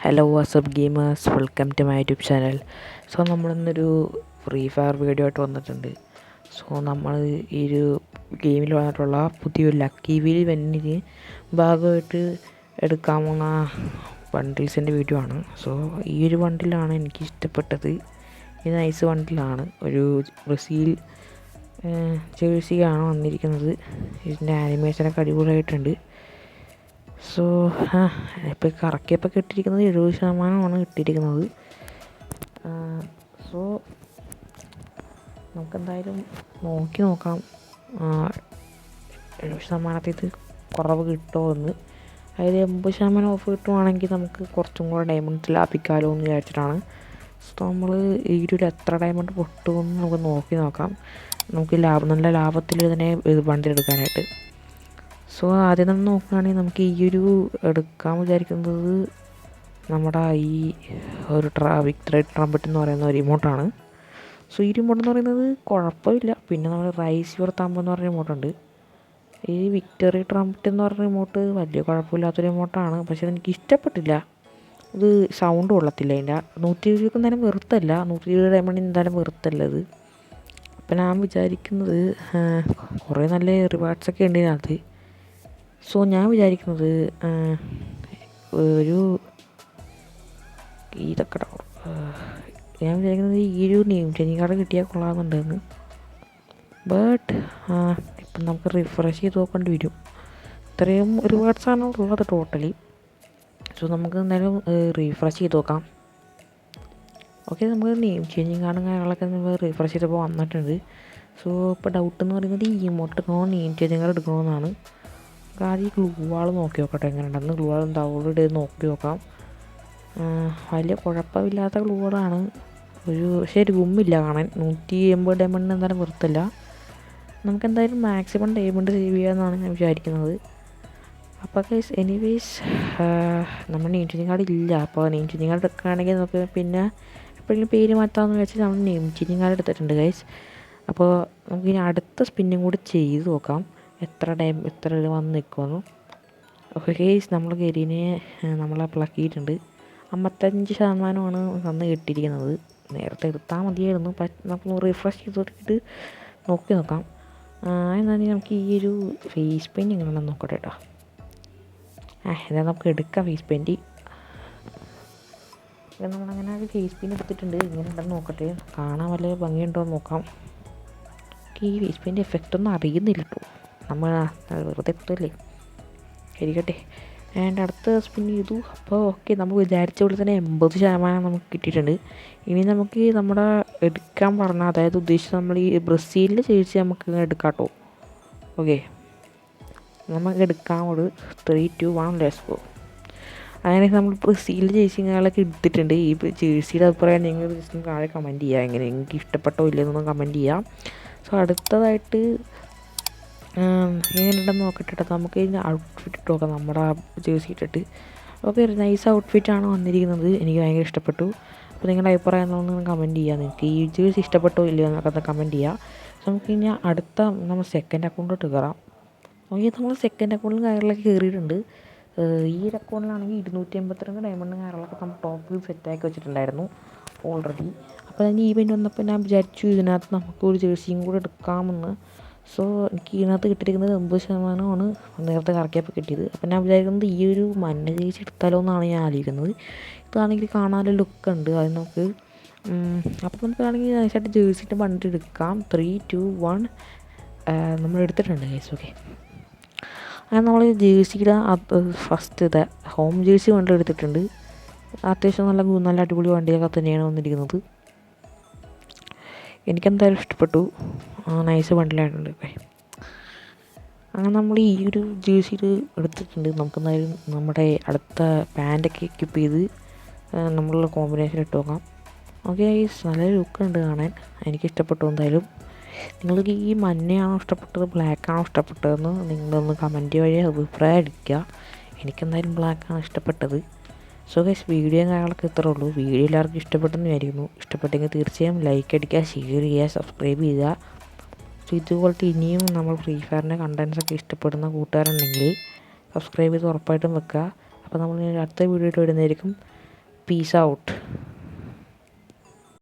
Hello what's up gamers, welcome to my YouTube channel. So നമ്മളിന്നൊരു free fire video ആയിട്ട് വന്നിട്ടുണ്ട്. So നമ്മൾ ഈ ഒരു ഗെയിമിൽ വന്നിട്ടുള്ള പുതിയൊരു ലക്കി വീൽ ഇവൻറ്റിന് ഭാഗമായിട്ട് എടുക്കാവുന്ന ബണ്ടിൽസിൻ്റെ വീഡിയോ ആണ്. സോ ഈ ഒരു ബണ്ടിലാണ് എനിക്ക് ഇഷ്ടപ്പെട്ടത്. ഇത് നൈസ് ബണ്ടിലാണ്. ഒരു ബ്രസീൽ ജേഴ്സിയാണ് വന്നിരിക്കുന്നത്. ഇതിൻ്റെ ആനിമേഷനൊക്കെ അടിപൊളിയായിട്ടുണ്ട്. സോ ഇപ്പോൾ കറക്കിയപ്പോൾ കിട്ടിയിരിക്കുന്നത് 70% കിട്ടിയിരിക്കുന്നത്. സോ നമുക്കെന്തായാലും നോക്കാം 70% ഇത് കുറവ് കിട്ടുമോ എന്ന്. അതായത് 80% ഓഫ് കിട്ടുവാണെങ്കിൽ നമുക്ക് കുറച്ചും കൂടെ ഡയമണ്ട് ലാഭിക്കാമല്ലോ എന്ന് വിചാരിച്ചിട്ടാണ്. സോ നമ്മൾ ഈ ഒരു എത്ര ഡയമണ്ട് പൊട്ടുമെന്ന് നമുക്ക് നോക്കാം. നമുക്ക് നല്ല ലാഭത്തിൽ ഇതിനെ ബണ്ടിൽ എടുക്കാനായിട്ട്. സോ ആദ്യം നമ്മൾ നോക്കുകയാണെങ്കിൽ നമുക്ക് ഈ ഒരു എടുക്കാൻ വിചാരിക്കുന്നത് നമ്മുടെ ഈ ഒരു വിക്ടറി ട്രംപറ്റ് എന്ന് പറയുന്ന ഒരു റിമോട്ടാണ്. സോ ഈ റിമോട്ട് എന്ന് പറയുന്നത് കുഴപ്പമില്ല. പിന്നെ നമ്മൾ റൈസ് യുവർ തമ്പ് എന്ന് പറഞ്ഞ റിമോട്ടുണ്ട്. ഈ വിക്ടറി ട്രംപറ്റ് എന്ന് പറഞ്ഞ റിമോട്ട് വലിയ കുഴപ്പമില്ലാത്ത റിമോട്ടാണ്. പക്ഷേ എനിക്ക് ഇഷ്ടപ്പെട്ടില്ല. ഇത് സൗണ്ട് കൊള്ളത്തില്ല. അതിൻ്റെ 120 എന്തായാലും വെറുത്തല്ല, 120 ഡയമണ്ട് എന്തായാലും വെറുത്തല്ല ഇത്. അപ്പം ഞാൻ വിചാരിക്കുന്നത് കുറേ നല്ല റിവാർഡ്സൊക്കെ ഉണ്ട് ഇതിനകത്ത്. സോ ഞാൻ വിചാരിക്കുന്നത് ഇതൊക്കെ ഞാൻ വിചാരിക്കുന്നത് ഈ ഒരു നെയിം ചേഞ്ചിങ് കാർഡ് കിട്ടിയാൽ കൊള്ളാമെന്നുണ്ടെന്ന്. ബട്ട് ഇപ്പം നമുക്ക് റിഫ്രഷ് ചെയ്ത് നോക്കേണ്ടി വരും. ഇത്രയും റിവാർഡ്സാണ് ഉള്ളത് ടോട്ടലി. സോ നമുക്ക് എന്തായാലും റീഫ്രഷ് ചെയ്ത് നോക്കാം. ഓക്കെ, നമുക്ക് നെയിം ചേഞ്ചിങ് കാർഡും കാര്യങ്ങളൊക്കെ നമ്മൾ റീഫ്രഷ് ചെയ്തപ്പോൾ വന്നിട്ടുണ്ട്. സോ ഇപ്പോൾ ഡൗട്ട് എന്ന് പറയുന്നത് ഈ ഇമോട്ട് എടുക്കണോ നെയിം ചേഞ്ചിങ് കാർഡ് എടുക്കണമെന്നാണ്. ആദ്യം ഗ്ലൂ വാൾ നോക്കി നോക്കട്ടെ എങ്ങനെ ഉണ്ടെന്ന്. ഗ്ലൂ വാൾ ഡൗൺലോഡ് ചെയ്ത് നോക്കി നോക്കാം. വലിയ കുഴപ്പമില്ലാത്ത ഗ്ലൂ വാളാണ്. പക്ഷേ ഒരു ഗുമ്മില്ല കാണാൻ. 180 ഡയമണ്ട് എന്തായാലും വെറുത്തല്ല. നമുക്കെന്തായാലും മാക്സിമം ഡയമണ്ട് സേവ് ചെയ്യാമെന്നാണ് ഞാൻ വിചാരിക്കുന്നത്. അപ്പോൾ ഗൈസ് എനിവേസ് നമ്മൾ നെയിം ചേഞ്ചിങ് കാർഡ് ഇല്ല. അപ്പോൾ നെയിം ചേഞ്ചിങ് കാർഡ് എടുക്കുകയാണെങ്കിൽ നമുക്ക് പിന്നെ എപ്പോഴെങ്കിലും പേര് മാറ്റാമെന്ന് വെച്ചാൽ നമ്മൾ നെയിം ചേഞ്ചിങ് കാർഡ് എടുത്തിട്ടുണ്ട് ഗൈസ്. അപ്പോൾ നമുക്കിനി അടുത്ത സ്പിന്നും കൂടി ചെയ്ത് നോക്കാം എത്ര വന്ന് നിൽക്കുമെന്ന്. ഓക്കെ ഗൈസ്, നമ്മൾ ഗരീനെ നമ്മളെ പ്ലക്കിയിട്ടുണ്ട്. 55% വന്ന് കിട്ടിയിരിക്കുന്നത്. നേരത്തെ എടുത്താൽ മതിയായിരുന്നു. നമുക്ക് റിഫ്രഷ് ചെയ്തിട്ട് നോക്കി നോക്കാം. എന്നാൽ നമുക്ക് ഈ ഒരു ഫേസ് പെയിൻറ്റ് എങ്ങനെയാണെന്ന് നോക്കട്ടെ കേട്ടോ. ഇതാ നമുക്ക് എടുക്കാം ഫേസ് പെയിൻറ്റ്. നമ്മളങ്ങനെ ഒരു ഫേസ് പെയിൻറ്റ് എടുത്തിട്ടുണ്ട്. ഇങ്ങനെ ഉണ്ടെന്ന് നോക്കട്ടെ, കാണാൻ വല്ല ഭംഗിയുണ്ടോ എന്ന് നോക്കാം. ഈ ഫേസ് പെയിൻറ്റ് എഫക്റ്റൊന്നും അറിയുന്നില്ല കേട്ടോ. നമ്മൾ വെറുതെ എത്തല്ലേ, ശരിക്കട്ടെ. ആൻഡ് അടുത്ത സ്പിൻ ചെയ്തു. അപ്പോൾ ഓക്കെ, നമ്മൾ വിചാരിച്ച പോലെ തന്നെ 80% നമുക്ക് കിട്ടിയിട്ടുണ്ട്. ഇനി നമുക്ക് നമ്മുടെ എടുക്കാൻ പറഞ്ഞ, അതായത് ഉദ്ദേശിച്ച് നമ്മൾ ഈ ബ്രസീലിൽ ചേച്ചി നമുക്ക് എടുക്കാം കേട്ടോ. ഓക്കെ, നമുക്ക് എടുക്കാമത് 3, 2, 1 ലെറ്റ്സ് ഗോ. അങ്ങനെ നമ്മൾ ബ്രസീലിൽ ജേഴ്സികളൊക്കെ എടുത്തിട്ടുണ്ട്. ഈ ജേഴ്സിയുടെ അഭിപ്രായം നിങ്ങൾ ജസ്റ്റ് താഴെ കമൻറ്റ് ചെയ്യുക. എങ്ങനെ നിങ്ങൾക്ക് ഇഷ്ടപ്പെട്ടോ ഇല്ലെന്നൊന്നും കമൻറ്റ് ചെയ്യാം. സോ അടുത്തതായിട്ട് എങ്ങനെയുണ്ടെന്ന് നോക്കട്ടെ. നമുക്ക് ഇതിൻ്റെ ഔട്ട്ഫിറ്റ് ഇട്ട് നോക്കാം, നമ്മുടെ ജേഴ്സി ഇട്ടിട്ട്. ഓക്കെ, നൈസ് ഔട്ട്ഫിറ്റാണ് വന്നിരിക്കുന്നത്. എനിക്ക് ഭയങ്കര ഇഷ്ടപ്പെട്ടു. അപ്പോൾ നിങ്ങളുടെ അഭിപ്രായം എന്താണെന്ന് കമൻറ്റ് ചെയ്യുക. നിങ്ങൾക്ക് ഈ ജേഴ്സി ഇഷ്ടപ്പെട്ടോ ഇല്ലയോ എന്നൊക്കെ കമൻറ്റ് ചെയ്യുക. സോ നമുക്ക് ഇനി അടുത്ത നമ്മൾ സെക്കൻഡ് അക്കൗണ്ടിലോട്ട് കയറാം. ഓക്കെ, നമ്മൾ സെക്കൻഡ് അക്കൗണ്ടിലും കാര്യങ്ങളൊക്കെ കയറിയിട്ടുണ്ട്. ഈ ഒരു അക്കൗണ്ടിലാണെങ്കിൽ 282 ഡയമണ്ട് കാര്യങ്ങളൊക്കെ നമ്മൾ ടോപ്പിൽ സെറ്റാക്കി വെച്ചിട്ടുണ്ടായിരുന്നു ഓൾറെഡി. അപ്പോൾ അതിൻ്റെ ഈവൻറ്റ് വന്നപ്പോൾ ഞാൻ വിചാരിച്ചു ഇതിനകത്ത് നമുക്ക് ഒരു ജേഴ്സിയും കൂടെ എടുക്കാമെന്ന്. സോ എനിക്ക് ഇതിനകത്ത് കിട്ടിയിരിക്കുന്നത് 80% നേരത്തെ കറക്കിയപ്പോൾ കിട്ടിയത്. അപ്പോൾ ഞാൻ വിചാരിക്കുന്നത് ഈ ഒരു മഞ്ഞ ജേഴ്സി എടുത്താലോ എന്നാണ് ഞാൻ ആലോചിക്കുന്നത്. ഇതാണെങ്കിൽ കാണാനൊരു ലുക്കുണ്ട്. അത് നമുക്ക് അപ്പോൾ നമുക്കാണെങ്കിൽ നൈസായിട്ട് ജേഴ്സിൻ്റെ ബണ്ടിൽ എടുക്കാം. 3, 2, 1 നമ്മൾ എടുത്തിട്ടുണ്ട് ഗൈസ്. ഓക്കെ, അങ്ങനെ നമ്മൾ ജേഴ്സിയുടെ ഫസ്റ്റ് ഹോം ജേഴ്സി വണ്ടി എടുത്തിട്ടുണ്ട്. അത്യാവശ്യം നല്ല അടിപൊളി വണ്ടിയൊക്കെ തന്നെയാണ് വന്നിരിക്കുന്നത്. എനിക്കെന്തായാലും ഇഷ്ടപ്പെട്ടു. നൈസ് ബണ്ടിലായിട്ടുണ്ട്. ഓക്കെ, അങ്ങനെ നമ്മൾ ഈ ഒരു ജേഴ്സിയിൽ എടുത്തിട്ടുണ്ട്. നമുക്കെന്തായാലും നമ്മുടെ അടുത്ത പാൻറ്റൊക്കെ എക്യൂപ്പ് ചെയ്ത് നമ്മളുള്ള കോമ്പിനേഷൻ ഇട്ട് നോക്കാം. ഓക്കെ, നല്ല ലുക്കുണ്ട് കാണാൻ. എനിക്കിഷ്ടപ്പെട്ടു. എന്തായാലും നിങ്ങൾക്ക് ഈ മഞ്ഞയാണോ ഇഷ്ടപ്പെട്ടത് ബ്ലാക്കാണോ ഇഷ്ടപ്പെട്ടതെന്ന് നിങ്ങളൊന്ന് കമൻറ്റ് വഴി അഭിപ്രായം അടിക്കുക. എനിക്കെന്തായാലും ബ്ലാക്കാണ് ഇഷ്ടപ്പെട്ടത്. സോ ഗൈസ്, വീഡിയോയും കാര്യങ്ങളൊക്കെ ഇത്രേ ഉള്ളൂ. വീഡിയോ എല്ലാവർക്കും ഇഷ്ടപ്പെട്ടെന്ന് വിചാരിക്കുന്നു. ഇഷ്ടപ്പെട്ടെങ്കിൽ തീർച്ചയായും ലൈക്ക് അടിക്കുക, ഷെയർ ചെയ്യുക, സബ്സ്ക്രൈബ് ചെയ്യുക. സോ ഇതുപോലത്തെ ഇനിയും നമ്മൾ ഫ്രീ ഫയറിൻ്റെ കണ്ടൻസൊക്കെ ഇഷ്ടപ്പെടുന്ന കൂട്ടുകാരുണ്ടെങ്കിൽ സബ്സ്ക്രൈബ് ചെയ്ത് ഉറപ്പായിട്ടും വെക്കുക. അപ്പോൾ നമ്മൾ അടുത്ത വീഡിയോ ഇട്ട് വരുന്നതായിരിക്കും. Peace out.